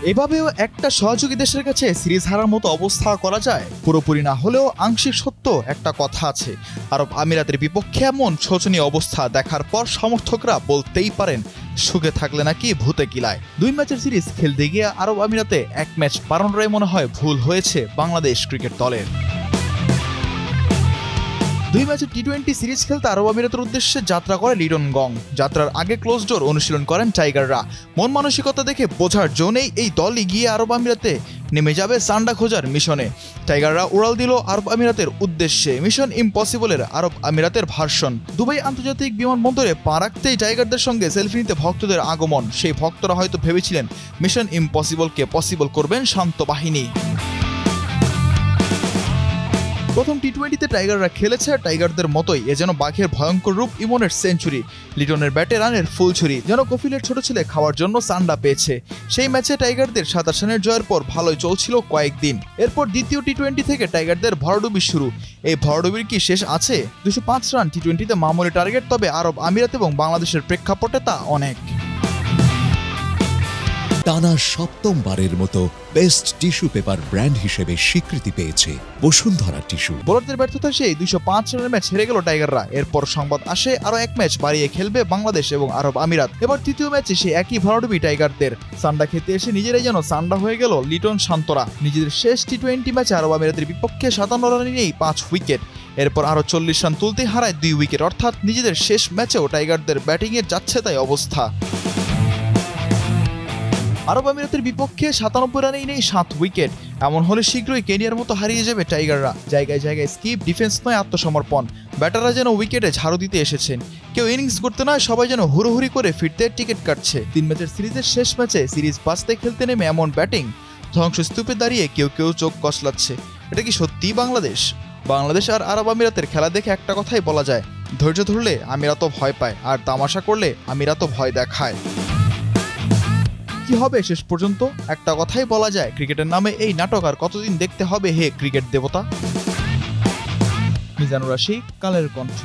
এভাবেও একটা সহযোগী দেশের কাছে সিরিজ হারার মতো অবস্থা করা যায়? পুরোপুরি না হলেও আংশিক সত্য একটা কথা আছে। আরব আমিরাতের বিপক্ষে এমন শোচনীয় অবস্থা দেখার পর সমর্থকরা বলতেই পারেন সুখে থাকলে নাকি ভূতে কিলায়। 2 ম্যাচের সিরিজ খেলতে গিয়ে আরব আমিরাতে 1 ম্যাচ বাড়ানোটাই মনে হয় ভুল হয়েছে বাংলাদেশ ক্রিকেট দলের। 2 ম্যাচের টি-20 সিরিজ খেলতে আরব আমিরাতের উদ্দেশ্যে যাত্রা করে লিটন গং। যাত্রার আগে ক্লোজ ডোর অনুশীলন করেন টাইগাররা। মন মানসিকতা দেখে বোঝার জন্যই এই দলই গিয়ে আরব আমিরাতে নেমে যাবে সান্ডা খোঁজার মিশনে। টাইগাররা উড়াল দিল আরব আমিরাতের উদ্দেশ্যে। মিশন ইম্পসিবলের আরব আমিরাতের ভার্সন। দুবাই আন্তর্জাতিক বিমানবন্দরে পা রাখতেই টাইগারদের সঙ্গে সেলফি নিতে ভক্তদের আগমন। সেই ভক্তরা হয়তো ভেবেছিলেন মিশন ইম্পসিবলকে পসিবল করবেন শান্ত বাহিনী। প্রথম টি-20তে টাইগাররা খেলেছে টাইগারদের মতোই। এ যেন বাঘের ভয়ঙ্কর রূপ ইমনের সেঞ্চুরি, লিটনের ব্যাটে রানের ফুলছুরি, যেন কফিলের ছোট ছেলে খাওয়ার জন্য সান্ডা পেয়েছে। সেই ম্যাচে টাইগারদের 27 রানের জয়ের পর ভালোই চলছিল কয়েকদিন। এরপর দ্বিতীয় টি-20 থেকে টাইগারদের ভরাডুবি শুরু। এই ভরাডুবির কি শেষ আছে? 205 রান টি-20তে মামুলি টার্গেট, তবে আরব আমিরাত এবং বাংলাদেশের প্রেক্ষাপটে তা অনেক। টানা 7মবারের মতো বেস্ট টিস্যু পেপার ব্র্যান্ড হিসেবে স্বীকৃতি পেয়েছে বসুন্ধরা টিস্যু। বোলারদের ব্যর্থতা সেই 205 রানের ম্যাচ হেরে গেল টাইগাররা। এরপর সংবাদ আসে আরও 1 ম্যাচ বাড়িয়ে খেলবে বাংলাদেশ এবং আরব আমিরাত। এবার তৃতীয় ম্যাচে সেই একই ভরাডুবি টাইগারদের। সান্ডা খেতে এসে নিজেরাই যেন সান্ডা হয়ে গেল লিটন শান্তরা। নিজেদের শেষ টি-20 ম্যাচে আরব আমিরাতের বিপক্ষে 57 রানে নিয়েই 5 উইকেট। এরপর আরও 40 রান তুলতে হারায় 2 উইকেট। অর্থাৎ নিজেদের শেষ ম্যাচেও টাইগারদের ব্যাটিংয়ের যাচ্ছে তাই অবস্থা। আরব আমিরাতের বিপক্ষে 97 রানেই নেই 7 উইকেট। এমন হলে শীঘ্রই কেনিয়ার মতো হারিয়ে যাবে টাইগাররা। জায়গায় জায়গায় স্কিপ, ডিফেন্স নয় আত্মসমর্পণ। ব্যাটাররা যেন উইকেটে ঝাড়ু দিতে এসেছেন। কেউ ইনিংস করতে নয়, সবাই যেন হুড়োহুড়ি করে ফিরতে টিকিট কাটছে। 3 ম্যাচের সিরিজের শেষ ম্যাচে সিরিজ বাঁচতে খেলতে নেমে এমন ব্যাটিং, ধ্বংসস্তূপে দাঁড়িয়ে কেউ কেউ চোখ কসলাচ্ছে। এটা কি সত্যিই বাংলাদেশ? বাংলাদেশ আর আরব আমিরাতের খেলা দেখে একটা কথাই বলা যায়, ধৈর্য ধরলে আমিরাতও ভয় পায়, আর তামাশা করলে আমিরাতও ভয় দেখায়। কি হবে শেষ পর্যন্ত? একটা কথাই বলা যায়, ক্রিকেটের নামে এই নাটক আর কতদিন দেখতে হবে হে ক্রিকেট দেবতা? মিজানুর রাশি, কালের কণ্ঠ।